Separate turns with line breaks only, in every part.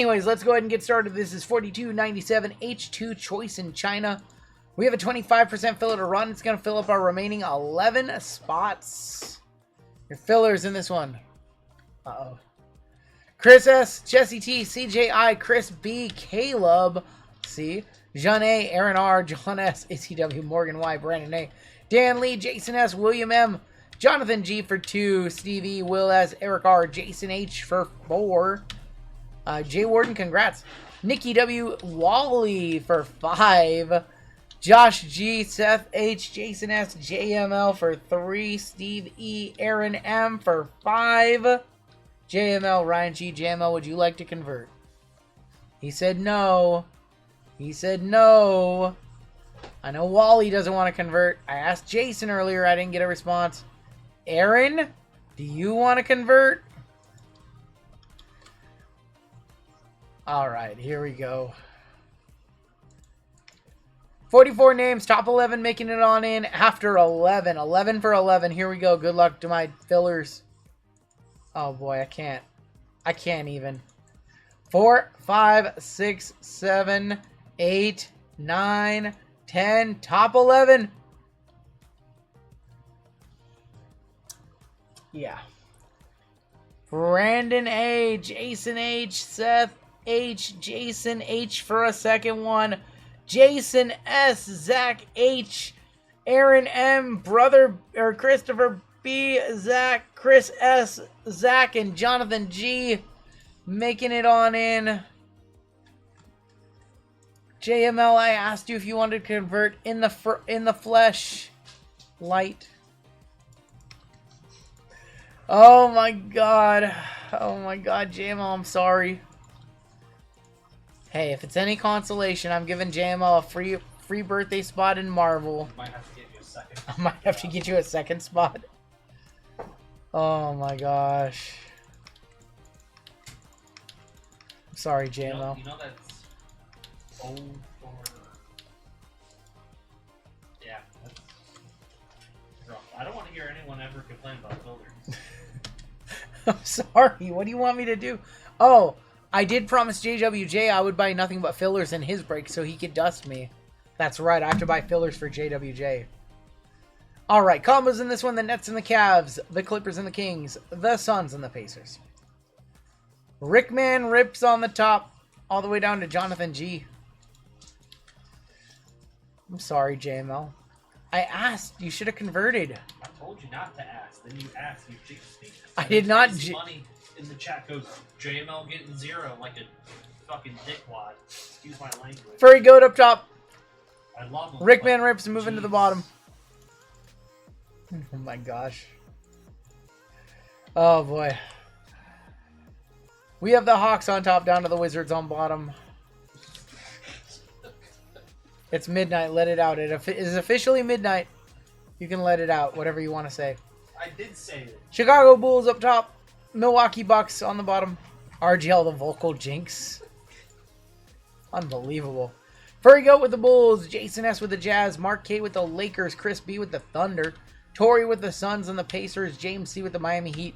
Anyways, let's go ahead and get started. This is 4297 H2 Choice in China. We have a 25% filler to run. It's going to fill up our remaining 11 spots. Your fillers in this one. Uh-oh. Chris S, Jesse T, CJI, Chris B, Caleb C, Jean A, Aaron R, John S, ACW, Morgan Y, Brandon A, Dan Lee, Jason S, William M, Jonathan G for 2, Steve E, Will S, Eric R, Jason H for 4, Jay Warden, congrats, Nikki W, Wally for 5, Josh G, Seth H, Jason S, JML for 3, Steve E, Aaron M for 5, JML, Ryan G, JML, would you like to convert? He said no. He said no. I know Wally doesn't want to convert. I asked Jason earlier. I didn't get a response. Aaron, do you want to convert? All right, here we go. 44 names, top 11 making it on in after 11. 11 for 11. Here we go. Good luck to my fillers. Oh boy, I can't. I can't even. 4, 5, 6, 7, 8, 9, 10. Top 11. Yeah. Brandon A, Jason H, Seth H, Jason H for a second one. Jason S, Zach H, Aaron M, brother or Christopher B, Zach, Chris S, Zach, and Jonathan G making it on in. JML, I asked you if you wanted to convert in the flesh. Light. Oh my god. Oh my god, JML, I'm sorry. Hey, if it's any consolation, I'm giving JML a free birthday spot in Marvel.
Might have to get you a second.
I might have to get you a second spot. Oh my gosh. I'm sorry, JML.
You know that's old for... Yeah, that's rough. I don't want to hear anyone ever complain about fillers.
I'm sorry. What do you want me to do? Oh, I did promise JWJ I would buy nothing but fillers in his break so he could dust me. That's right. I have to buy fillers for JWJ. All right, combos in this one: the Nets and the Cavs, the Clippers and the Kings, the Suns and the Pacers. Rickman rips on the top, all the way down to Jonathan G. I'm sorry, JML. I asked. You should have converted.
I told you not to ask. Then you asked. You jinxed me.
I did not.
Money in the chat goes JML getting 0 like a fucking dickwad. Excuse my language.
Furry goat up top.
I love him.
Rickman rips moving to the bottom. Oh my gosh. Oh boy. We have the Hawks on top, down to the Wizards on bottom. It's midnight. Let it out. It is officially midnight. You can let it out. Whatever you want to say.
I did say it.
Chicago Bulls up top. Milwaukee Bucks on the bottom. RGL the vocal jinx. Unbelievable. Furry Goat with the Bulls. Jason S with the Jazz. Mark K with the Lakers. Chris B with the Thunder. Tori with the Suns and the Pacers. James C with the Miami Heat.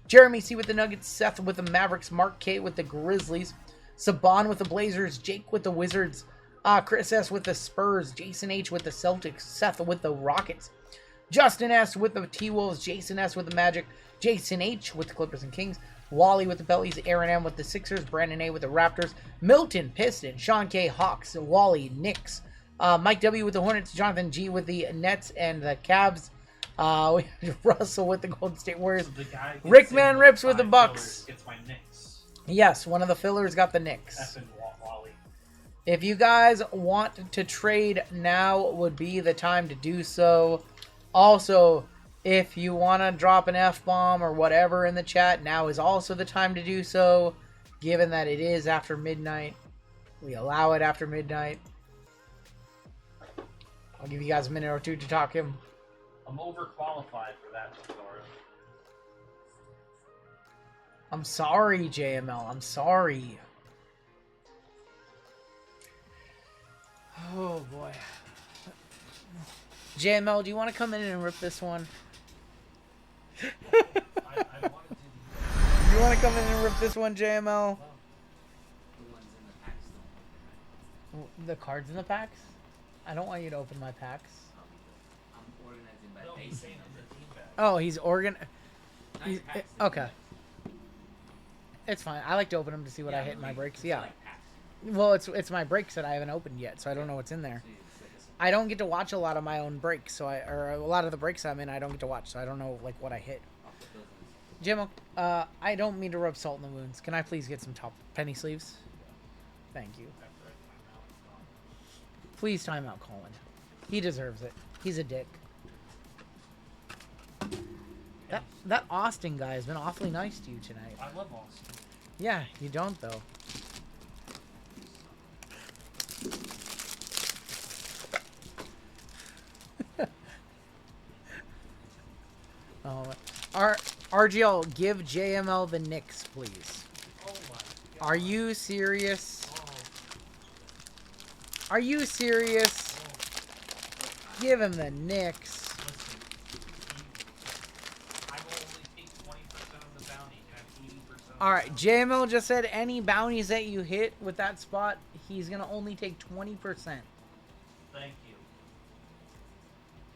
Jeremy C with the Nuggets. Seth with the Mavericks. Mark K with the Grizzlies. Saban with the Blazers. Jake with the Wizards. Chris S with the Spurs. Jason H with the Celtics. Seth with the Rockets. Justin S with the T-Wolves. Jason S with the Magic. Jason H with the Clippers and Kings. Wally with the Pellies. Aaron M with the Sixers. Brandon A with the Raptors. Milton Pistons. Sean K Hawks. Wally Knicks. Mike W with the Hornets. Jonathan G with the Nets and the Cavs. We have Russell with the Golden State Warriors.
So
Rickman rips with the Bucks.
Gets my Knicks.
Yes, one of the fillers got the Knicks.
F and Wally.
If you guys want to trade, now would be the time to do so. Also, if you want to drop an F-bomb or whatever in the chat, now is also the time to do so. Given that it is after midnight. We allow it after midnight. I'll give you guys a minute or two to talk him.
I'm overqualified for that, Laura.
I'm sorry, JML. I'm sorry. Oh, boy. JML, do you want to come in and rip this one?
I wanted to.
You want to come in and rip this one, JML? The cards in the packs? I don't want you to open my packs.
I'm organizing by
No, he's
base.
saying it's a team bag.
Oh, he's
Nice packs,
okay. It's fine. I like to open them to see what I hit in my
like,
breaks.
it's
Yeah.
like packs.
Well, it's my breaks that I haven't opened yet, so I don't know what's in there.
So it's like
I don't get to watch a lot of my own breaks, or a lot of the breaks I'm in, I don't get to watch, so I don't know like what I hit.
I'll put those in.
Jim, I don't mean to rub salt in the wounds. Can I please get some top penny sleeves? Thank you.
After I time out, it's gone.
Please time out Colin. He deserves it. He's a dick. That Austin guy has been awfully nice to you tonight.
I love Austin.
Yeah, you don't though. Oh, RGL, give JML the Knicks, please.
Oh my god.
Are you serious?
Oh,
Are you serious?
oh.
Give him the Knicks.
Listen, I will only take 20% of the bounty and 80% of the
All right,
bounty.
JML just said any bounties that you hit with that spot, he's gonna only take 20%.
Thank you.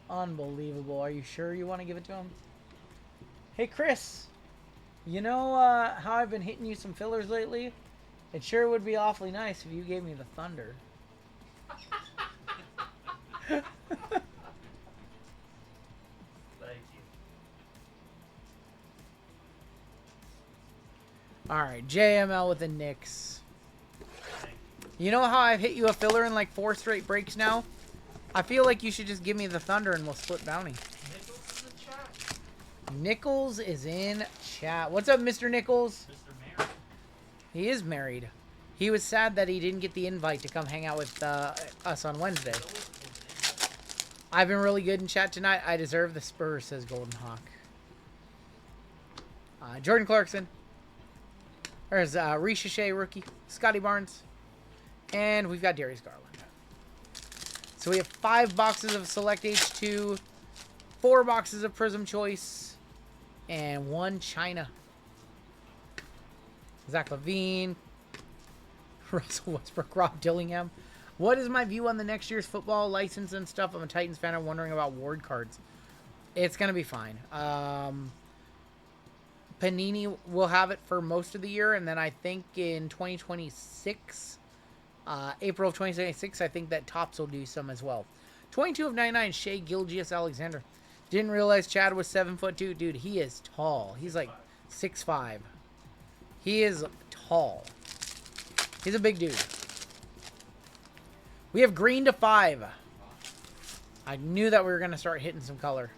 Unbelievable. Are you sure you want to give it to him? Hey, Chris. You know how I've been hitting you some fillers lately? It sure would be awfully nice if you gave me the Thunder.
Thank you.
All right, JML with the Knicks.
Thank
You know how I've hit you a filler in like 4 straight breaks now? I feel like you should just give me the Thunder and we'll split bounty.
you. Nichols is in chat.
Nichols is in chat. What's up, Mr. Nichols?
Mr. Mayor.
He is married. He was sad that he didn't get the invite to come hang out with us on Wednesday. I've been really good in chat tonight. I deserve the Spurs, says Golden Hawk. Jordan Clarkson. There's Ricochet rookie. Scotty Barnes. And we've got Darius Garland. So we have 5 boxes of Select H2, 4 boxes of Prism Choice, and 1 China. Zach LaVine, Russell Westbrook, Rob Dillingham. What is my view on the next year's football license and stuff? I'm a Titans fan. I'm wondering about Ward cards. It's going to be fine. Panini will have it for most of the year, and then I think in 2026, April of 2026, I think that Topps will do some as well. 22 of 99, Shea Gilgeous-Alexander. Didn't realize Chad was 7'2". Dude, he is tall. He's like 6'5". He is tall. He's a big dude. We have green to 5. I knew that we were going to start hitting some color.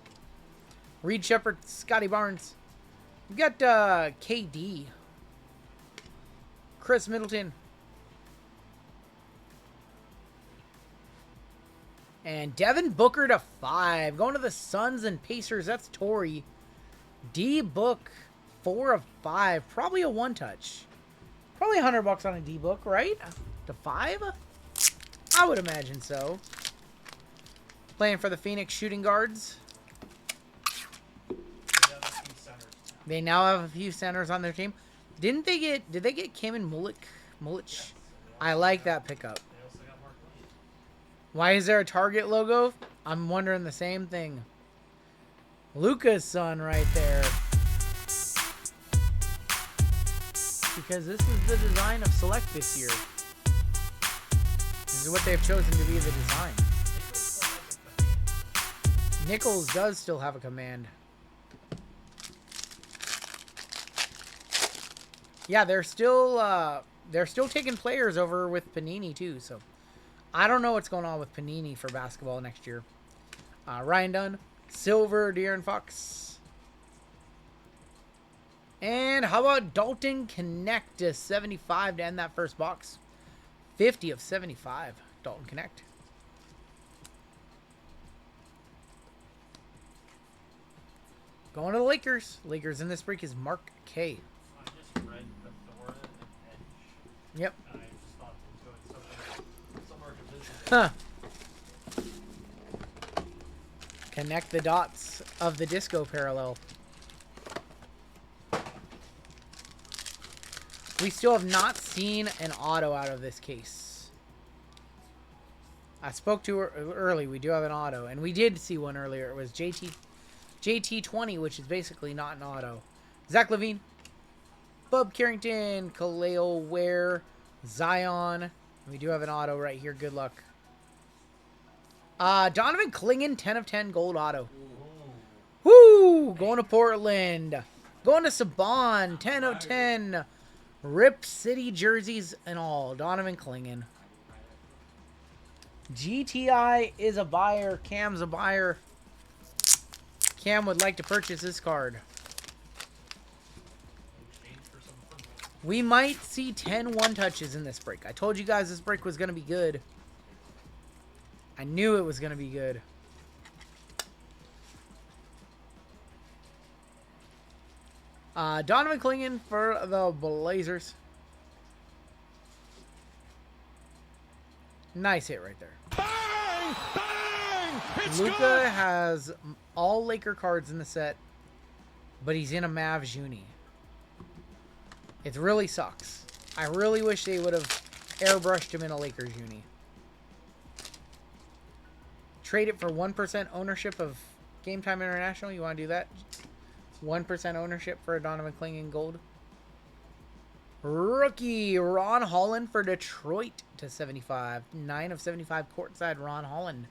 Reed Shepard, Scotty Barnes. We got KD. Chris Middleton. And Devin Booker to 5. Going to the Suns and Pacers. That's Torrey. D Book, 4 of 5. Probably a 1-touch. Probably $100 on a D Book, right? To 5? I would imagine so. Playing for the Phoenix Shooting Guards. They now have a few centers on their team. Did they get Kim and Mulich?
Yes,
I like that pickup.
They also got Mark Williams.
Why is there a Target logo? I'm wondering the same thing. Luca's son right there. Because this is the design of Select this year. This is what they've chosen to be the design. Nichols does still have a command. Yeah, they're still taking players over with Panini too, so I don't know what's going on with Panini for basketball next year. Ryan Dunn, Silver, De'Aaron Fox. And how about Dalton Connect to 75 to end that first box? 50 of 75, Dalton Connect. Going to the Lakers. Lakers in this break is Mark K.
I just read the Thor and Edge.
Yep.
And I just thought it was somewhere to visit.
Huh. Connect the dots of the disco parallel. We still have not seen an auto out of this case. I spoke to her early. We do have an auto, and we did see one earlier. It was JT20, which is basically not an auto. Zach Levine, Bub Carrington, Kaleo Ware, Zion. We do have an auto right here. Good luck. Donovan Clingan, 10 of 10 gold auto. Woo! Going to Portland. Going to Saban, 10 of 10. Rip City jerseys and all. Donovan Clingan. GTI is a buyer. Cam's a buyer. Cam would like to purchase this card. We might see 10 one-touches in this break. I told you guys this break was going to be good. I knew it was going to be good. Donovan Clingan for the Blazers. Nice hit right there.
Bang! Bang! It's
Luka
good!
has all Laker cards in the set, but he's in a Mavs uni. It really sucks. I really wish they would have airbrushed him in a Lakers uni. Trade it for 1% ownership of Game Time International. You want to do that? 1% ownership for a Donovan Clingan gold. Rookie Ron Holland for Detroit to 75. 9 of 75 courtside Ron Holland.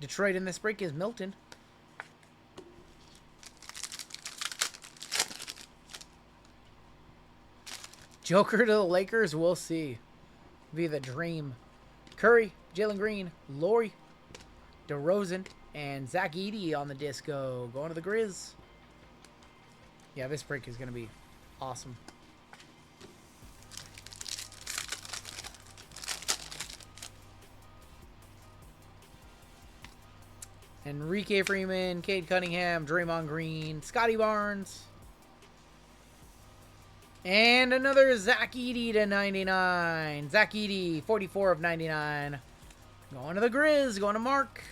Detroit in this break is Milton. Joker to the Lakers, we'll see. Be the dream. Curry, Jalen Green, Laurie, DeRozan, and Zach Edey on the disco. Going to the Grizz. Yeah, this break is going to be awesome. Enrique Freeman, Cade Cunningham, Draymond Green, Scotty Barnes. And another Zach Edey to 99. Zach Edey, 44 of 99. Going to the Grizz. Going to Mark.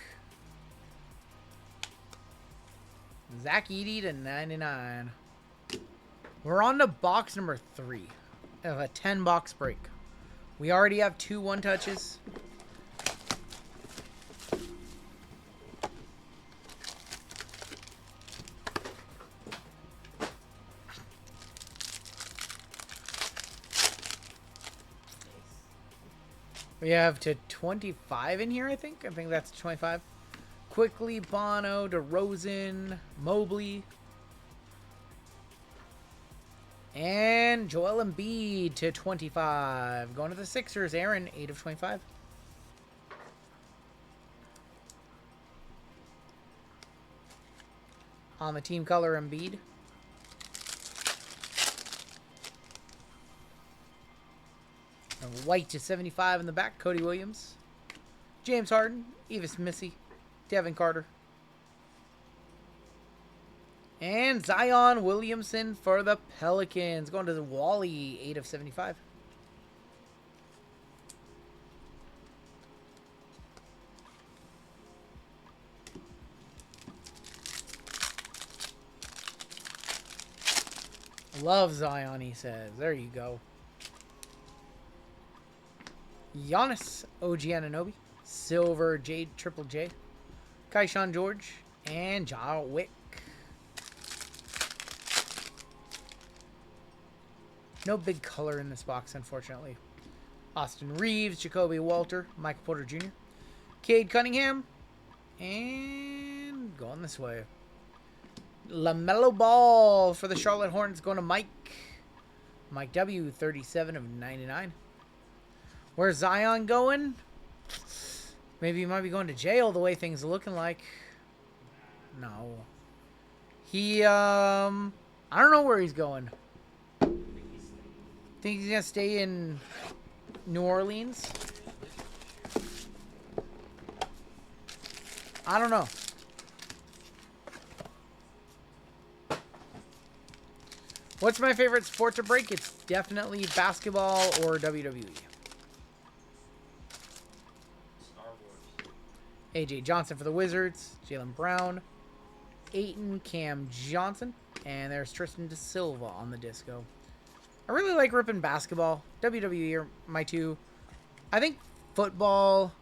Zach Edey to 99. We're on to box number 3 of a 10-box break. We already have 2 one-touches. We have to 25 in here, I think. I think that's 25. Quickly, Bono, DeRozan, Mobley. And Joel Embiid to 25. Going to the Sixers, Aaron, 8 of 25. On the team color, Embiid. And white to 75 in the back, Cody Williams. James Harden, Evis Missy, Devin Carter. And Zion Williamson for the Pelicans. Going to the Wally, 8 of 75. Love Zion, he says. There you go. Giannis, OG Anunoby, Silver, Triple J, Kaishan George, and Ja Wick. No big color in this box, unfortunately. Austin Reeves, Jacoby Walter, Michael Porter Jr., Cade Cunningham, and going this way. LaMelo Ball for the Charlotte Hornets going to Mike. Mike W, 37 of 99. Where's Zion going? Maybe he might be going to jail the way things are looking like. No. He, I don't know where he's going. Think he's going to stay in New Orleans? I don't know. What's my favorite sport to break? It's definitely basketball or WWE. AJ Johnson for the Wizards. Jaylen Brown. Ayton, Cam Johnson. And there's Tristan Da Silva on the disco. I really like ripping basketball. WWE are my two. I think football.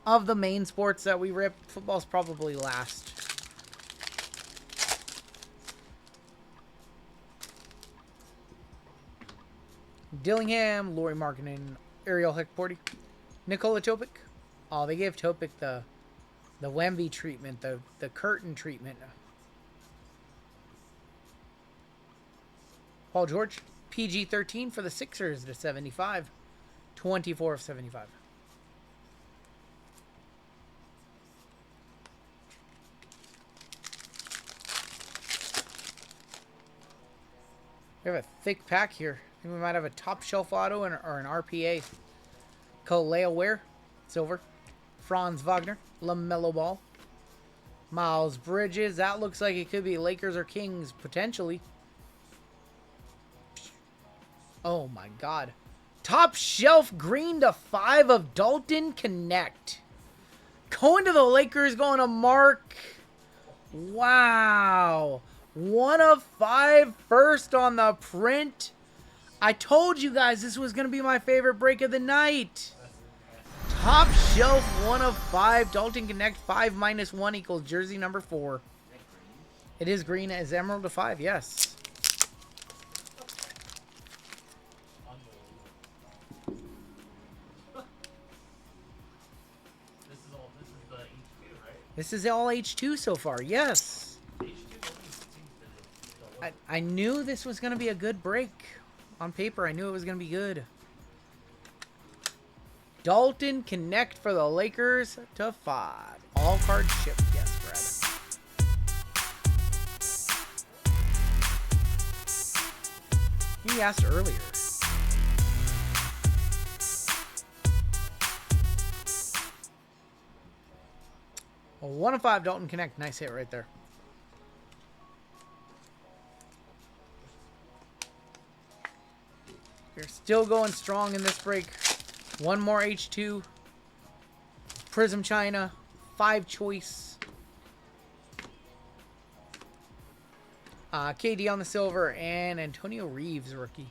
Of the main sports that we rip, football's probably last. Dillingham, Laurie Markkinen, Ariel Hekporty, Nikola Topic. Oh, they gave Topic the Wemby treatment, the curtain treatment. Paul George, PG-13 for the Sixers to 75. 24 of 75. We have a thick pack here. I think we might have a top shelf auto or an RPA. Kaleo Ware, silver. Franz Wagner, LaMelo Ball. Miles Bridges, that looks like it could be Lakers or Kings, potentially. Oh my god. Top shelf green to 5 of Dalton Connect. Going to the Lakers, going to Mark. Wow. 1 of 5 first on the print. I told you guys this was going to be my favorite break of the night. Top shelf 1 of 5. Dalton Connect 5-1 equals jersey number 4. It is green as emerald to 5, yes. This is all H2 so far, yes. I knew this was going to be a good break. On paper, I knew it was going to be good. Dalton Connect for the Lakers to 5. All cards shipped, yes, Brad. He asked earlier. A 1 of 5 Dalton Connect. Nice hit right there. We're still going strong in this break. 1 more H2. Prism China. 5 choice. KD on the silver. And Antonio Reeves rookie.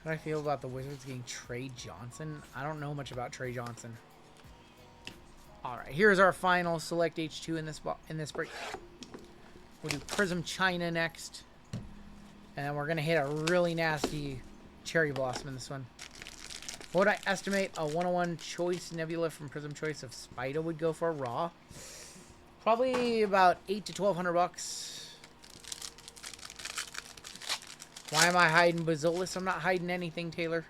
How do I feel about the Wizards getting Trey Johnson? I don't know much about Trey Johnson. Alright, here's our final select H2 in this break. We'll do Prism China next. And we're going to hit a really nasty Cherry Blossom in this one. What would I estimate a 101 choice nebula from Prism Choice of Spida would go for raw? Probably about $800 to $1,200. Why am I hiding Bazolis? I'm not hiding anything, Taylor.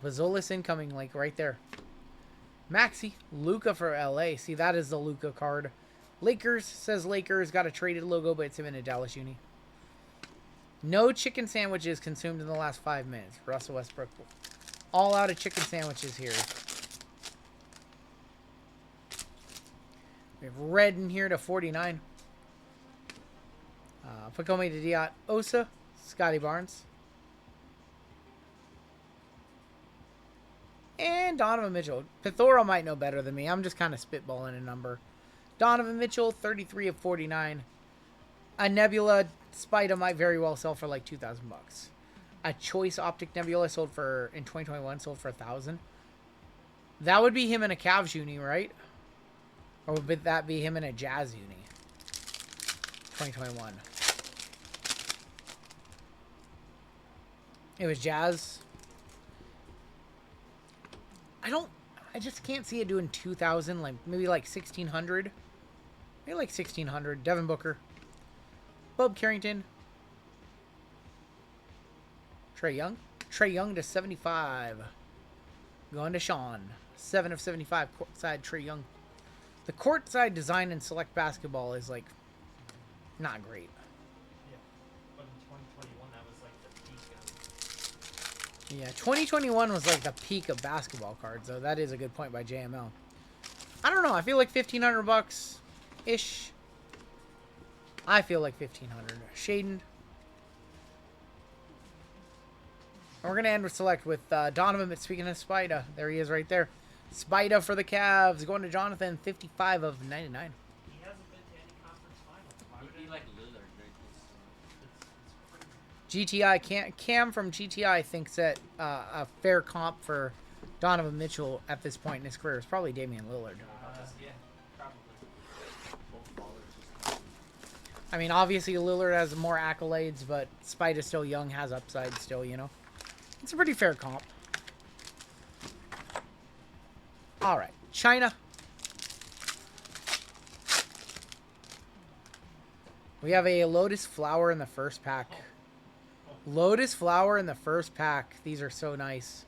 Bazolis incoming, like right there. Maxi, Luca for LA. See, that is the Luca card. Lakers, says Lakers. Got a traded logo, but it's him in a Dallas uni. No chicken sandwiches consumed in the last 5 minutes. Russell Westbrook. All out of chicken sandwiches here. We have red in here to 49. Pakome to Diot. Osa. Scotty Barnes. And Donovan Mitchell. Pithora might know better than me. I'm just kind of spitballing a number. Donovan Mitchell, 33 of 49. A Nebula Spida might very well sell for like $2,000. A Choice Optic Nebula sold for, in 2021, sold for $1,000. That would be him in a Cavs uni, right? Or would that be him in a Jazz uni? 2021. It was Jazz. I just can't see it doing 2,000, like maybe like 1,600. Maybe like 1,600. Devin Booker. Bob Carrington. Trae Young. Trae Young to 75. Going to Sean. 7 of 75. Courtside Trae Young. The courtside design in select basketball is like not great.
Yeah, but in 2021 that was like the peak.
Yeah, 2021 was like the peak of basketball cards, though. That is a good point by JML. I don't know. I feel like $1,500 ish. I feel like 1,500. Shaden. And we're going to end with select with Donovan. Speaking of Spida, there he is right there. Spida for the Cavs. Going to Jonathan, 55 of 99.
He hasn't been to any conference finals. Why would
He
it
like Lillard right
It's crazy.
GTI, Cam from GTI thinks that a fair comp for Donovan Mitchell at this point in his career is probably Damian Lillard.
Yeah, probably. Both ballers.
I mean, obviously Lillard has more accolades, but Spite is still young, has upside still, you know. It's a pretty fair comp. All right, China. We have a Lotus Flower in the first pack. Lotus Flower in the first pack. These are so nice.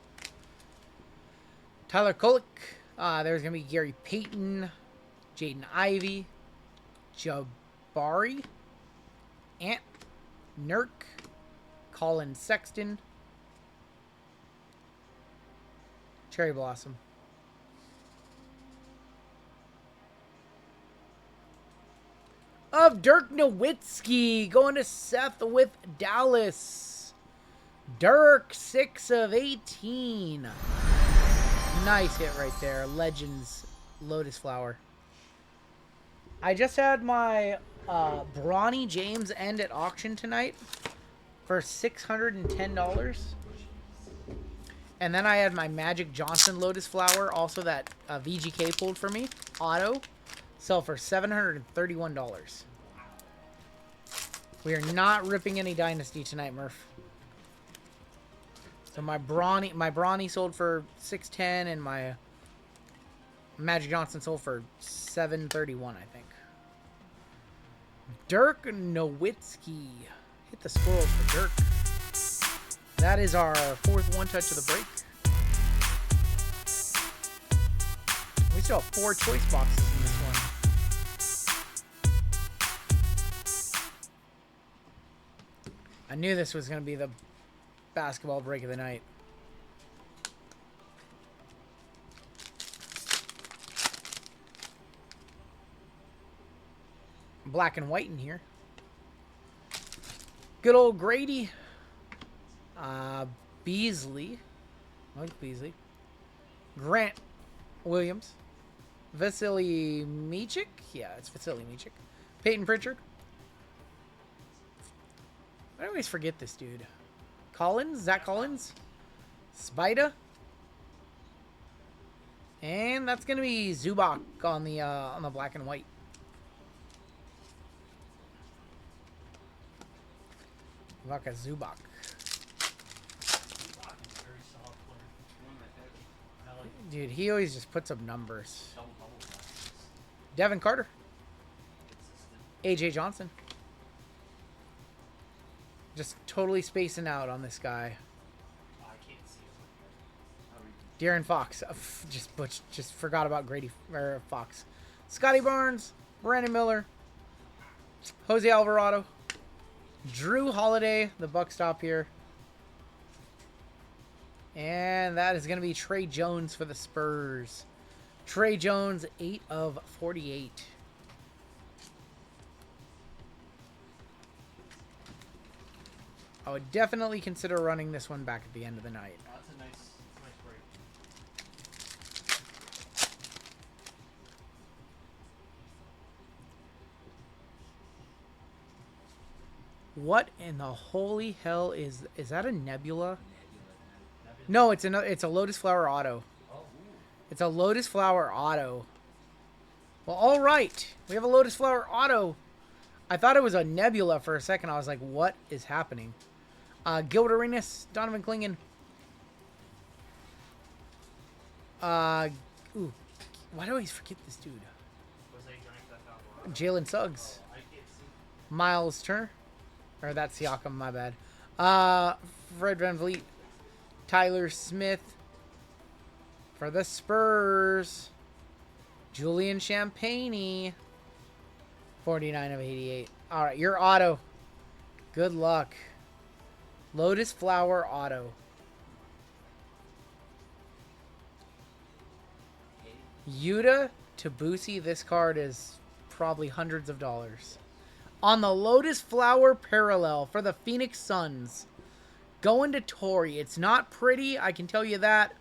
Tyler Kolek. There's going to be Gary Payton, Jaden Ivey, Jabari, Ant, Nurk, Colin Sexton, Cherry Blossom. Of Dirk Nowitzki going to Seth with Dallas. Dirk, 6 of 18. Nice hit right there. Legends Lotus Flower. I just had my Bronny James end at auction tonight for $610. And then I had my Magic Johnson Lotus Flower, also that VGK pulled for me, auto, sell for $731. We are not ripping any Dynasty tonight, Murph. So my Bronny sold for $610, and my Magic Johnson sold for $731, I think. Dirk Nowitzki. Hit the squirrels for Dirk. That is our fourth one touch of the break. We still have 4 choice boxes in this one. I knew this was going to be the basketball break of the night. Black and white in here. Good old Grady. Beasley. Mike Beasley. Grant Williams. Vasily Michik. Yeah, it's Vasily Michik. Peyton Pritchard. I always forget this dude. Collins. Zach Collins. Spida. And that's gonna be Zubac on the black and white. Vaka Zubac. Dude, he always just puts up numbers. Devin Carter. AJ Johnson. Just totally spacing out on this guy. De'Aaron Fox. Just forgot about Grady Fox. Scotty Barnes. Brandon Miller. Jose Alvarado. Drew Holiday, the buck stop here. And that is going to be Trey Jones for the Spurs. Trey Jones, 8 of 48. I would definitely consider running this one back at the end of the night.
That's a nice break.
What in the holy hell is that a Nebula? No, it's a Lotus Flower Auto. It's a Lotus Flower Auto. Well, all right. We have a Lotus Flower Auto. I thought it was a Nebula for a second. I was like, what is happening? Gilbert Arenas, Donovan Clingan. Ooh. Why do I always forget this dude? Jalen Suggs. Miles Turner. Or that's Siakam, my bad. Fred VanVleet. Tyler Smith. For the Spurs. Julian Champagnie. 49 of 88. All right, your auto. Good luck. Lotus Flower Auto. Yuta Tabusi. This card is probably hundreds of dollars. On the Lotus Flower Parallel for the Phoenix Suns. Going to Torrey. It's not pretty, I can tell you that.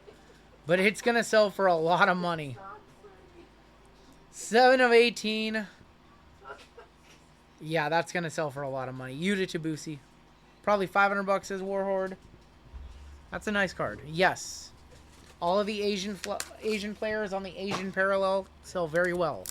But it's going to sell for a lot of money. 7 of 18. Yeah, that's going to sell for a lot of money. Yuta Tabusi. Probably $500 as Warhorde. That's a nice card. Yes. All of the Asian players on the Asian parallel sell very well.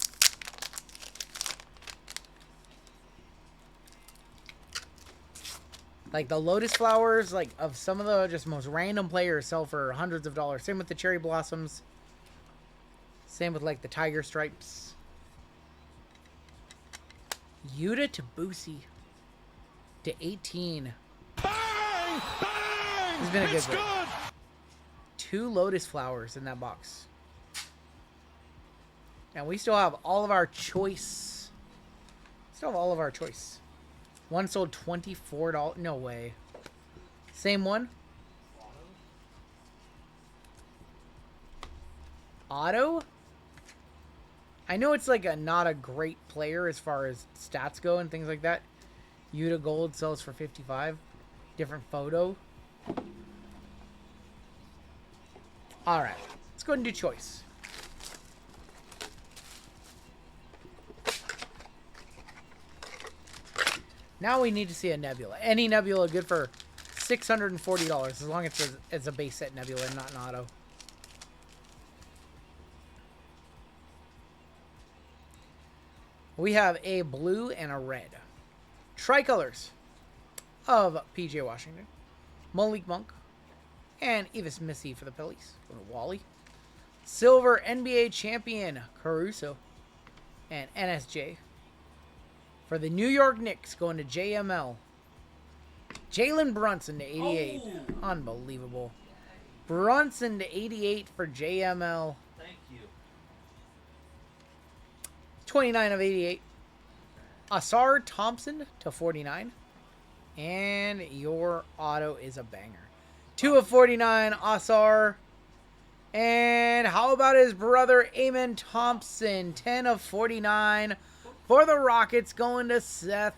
Like the Lotus Flowers, like of some of the just most random players sell for hundreds of dollars. Same with the Cherry Blossoms. Same with like the Tiger Stripes. Yuta to Boosie to 18.
Bang! Bang!
It's been a good
It's
break.
good.
2 Lotus Flowers in that box. And we still have all of our choice. Still have all of our choice. One sold $24. No way. Same one. Auto? I know it's like not a great player as far as stats go and things like that. Yuta Gold sells for 55. Different photo. Alright. Let's go ahead and do choice. Now we need to see a Nebula. Any Nebula good for $640 as long as it's a base set Nebula and not an auto. We have a blue and a red. Tricolors of PJ Washington, Malik Monk, and Evis Missy for the Phillies. Going to Wally. Silver NBA champion Caruso and NSJ. For the New York Knicks, going to JML. Jalen Brunson to 88.
Oh.
Unbelievable. Brunson to 88 for JML.
Thank you.
29 of 88. Asar Thompson to 49. And your auto is a banger. 2 of 49, Asar. And how about his brother, Amen Thompson? 10 of 49 for the Rockets, going to Seth.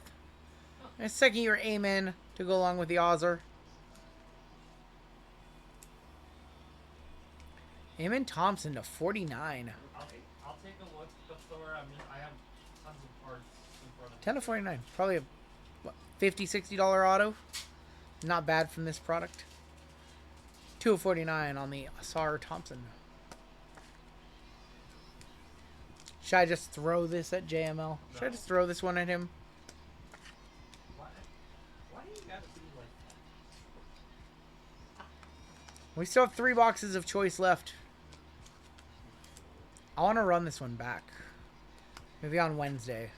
And second year Amen to go along with the Azar. Amen Thompson to 49.
I'll take a look before I have tons of cards in front of me.
10 of 49. Probably a what, $50, $60 auto. Not bad from this product. 2 of 49 on the Asar Thompson. Should I just throw this at JML? Should I just throw this one at him?
Why do you gotta be like that?
We still have 3 boxes of choice left. I want to run this one back. Maybe on Wednesday.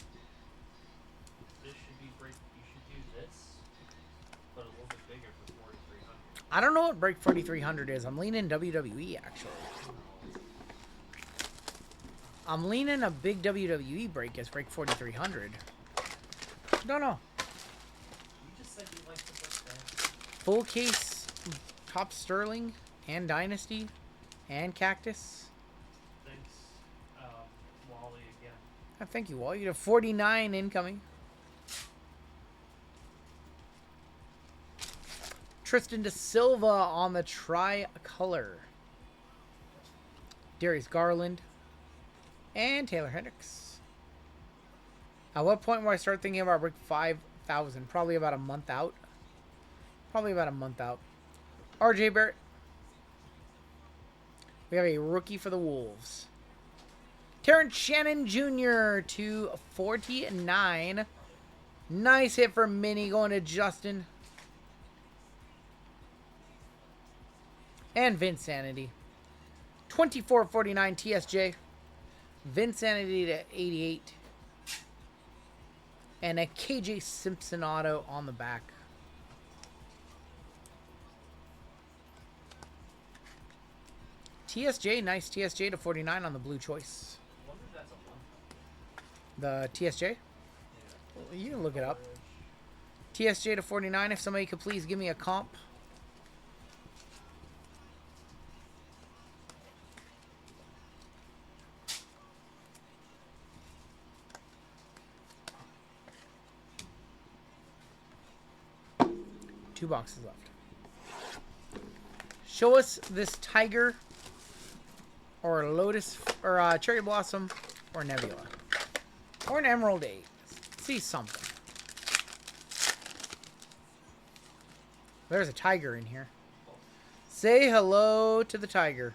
This should be break. You should do this, but a little bit bigger for 4,300.
I don't know what break 4,300 is. I'm leaning WWE, actually. I'm leaning a big WWE break as break 4,300. Don't know.
You just said you like to put that.
Full case, Top Sterling, and Dynasty, and Cactus.
Thanks, Wally again.
Oh, thank you, Wall. You have 49 incoming. Tristan Da Silva on the tri-color. Darius Garland. And Taylor Hendricks. At what point will I start thinking about break 5,000? Probably about a month out. RJ Barrett. We have a rookie for the Wolves. Terrence Shannon Jr. to 49. Nice hit for Minnie, going to Justin. And Vinsanity. 24-49 TSJ. Vinsanity to 88. And a KJ Simpson auto on the back. TSJ, nice TSJ to 49 on the blue choice.
I wonder if that's a one.
The TSJ?
Yeah.
Well, you can look it up. TSJ to 49, if somebody could please give me a comp. Two boxes left. Show us this Tiger or Lotus or Cherry Blossom or Nebula or an Emerald 8. See something. There's a Tiger in here. Say hello to the Tiger.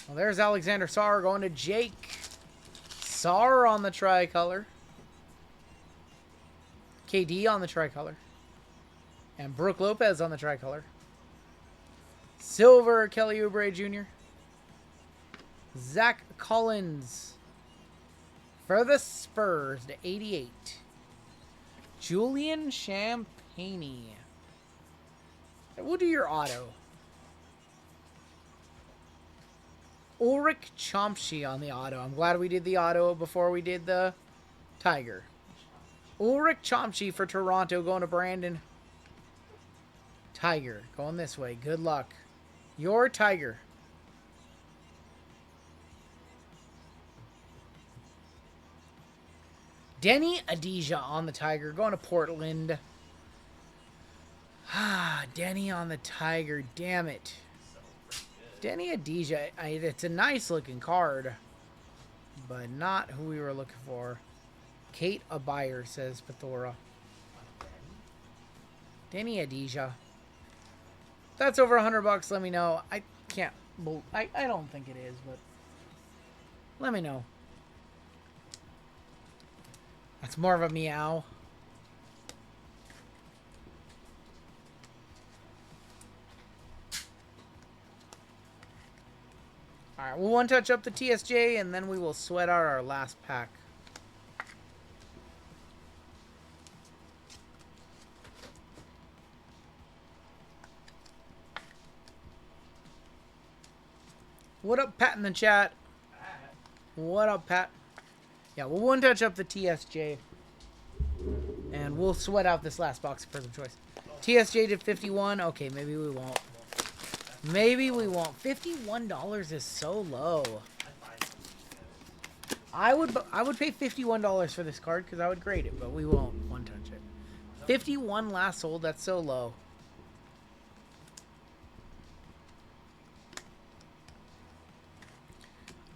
Well, there's Alexander Saar going to Jake. Saar on the tricolor. KD on the tricolor. And Brooke Lopez on the tricolor. Silver, Kelly Oubre Jr. Zach Collins for the Spurs to 88. Julian Champagne. We'll do your auto. Ulrich Chomsky on the auto. I'm glad we did the auto before we did the Tiger. Ulrich Chomsky for Toronto going to Brandon. Tiger going this way. Good luck. Your Tiger. Denny Adija on the Tiger going to Portland. Ah, Denny on the Tiger. Damn it. Denny Adija. It's a nice looking card, but not who we were looking for. Kate Abayer, says Pathora. Denny Adija. That's over $100. Let me know. I can't. I don't think it is, but let me know. That's more of a meow. Alright, we'll one touch up the TSJ and then we will sweat out our last pack. What up, Pat, in the chat? What up, Pat? Yeah, we'll one touch up the TSJ. And we'll sweat out this last box of Prism Choice. TSJ to 51. Okay, maybe we won't. Maybe we won't. $51 is so low. I would pay $51 for this card because I would grade it, but we won't one touch it. 51 last sold. That's so low.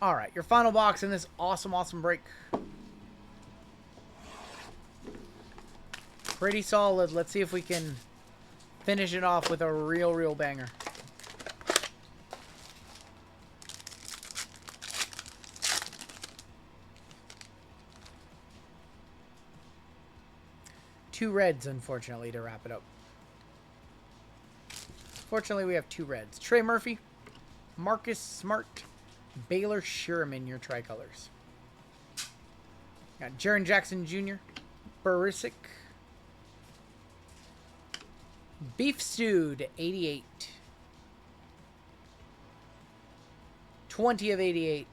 All right, your final box in this awesome, awesome break. Pretty solid. Let's see if we can finish it off with a real banger. Two reds, unfortunately, to wrap it up. Fortunately, we have two reds. Trey Murphy, Marcus Smart, Baylor Sherman, your tricolors. Got Jaren Jackson Jr., Barisic, Beef Stew to 88. 20 of 88.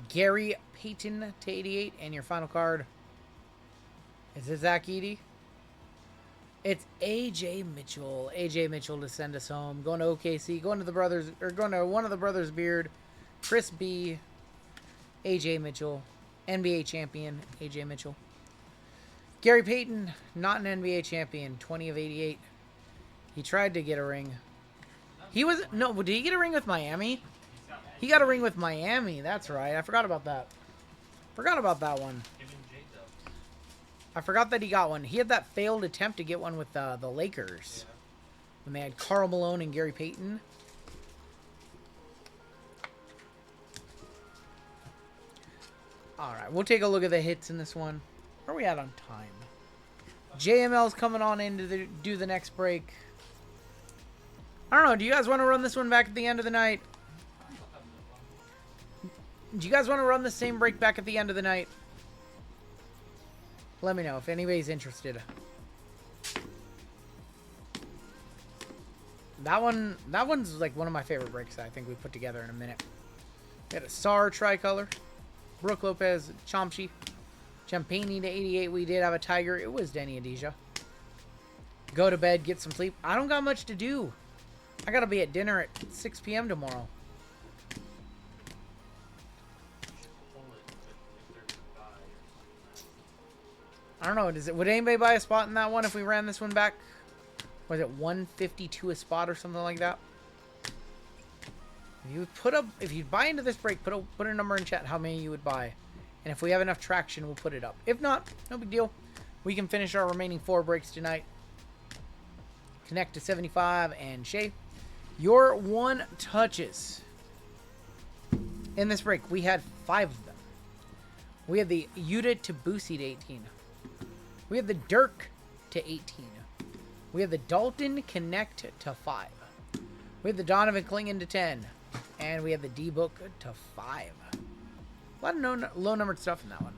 Gary Payton to 88. And your final card. Is it Zach Edey? It's AJ Mitchell. AJ Mitchell to send us home. Going to OKC. Going to the brothers, or going to one of the brothers' beard. Chris B. AJ Mitchell. NBA champion. AJ Mitchell. Gary Payton, not an NBA champion. 20 of 88. He tried to get a ring. He was... No, did he get a ring with Miami? He got a ring with Miami. That's right. I forgot about that. Forgot about that one. I forgot that he got one. He had that failed attempt to get one with the Lakers. When they had Karl Malone and Gary Payton. Alright, we'll take a look at the hits in this one. Where are we at on time? JML's coming on in to do the next break. I don't know. Do you guys want to run this one back at the end of the night? Do you guys want to run the same break back at the end of the night? Let me know if anybody's interested. That one's like one of my favorite breaks that I think we put together in a minute. We had a Saar tricolor. Brooke Lopez, Chomsky. Champagne to 88. We did have a Tiger. It was Denny Adija. Go to bed, get some sleep. I don't got much to do. I gotta be at dinner at 6 p.m. tomorrow. I don't know. Would anybody buy a spot in that one if we ran this one back? Was it 152 a spot or something like that? If you buy into this break, put a number in chat how many you would buy. And if we have enough traction, we'll put it up. If not, no big deal. We can finish our remaining 4 breaks tonight. Connect to 75 and Shay. Your one touches. In this break, we had 5 of them. We had the Yuta to Boosie to 18. We have the Dirk to 18. We have the Dalton Connect to 5. We have the Donovan Klingon to 10. And we have the D-Book to 5. A lot of low-numbered stuff in that one.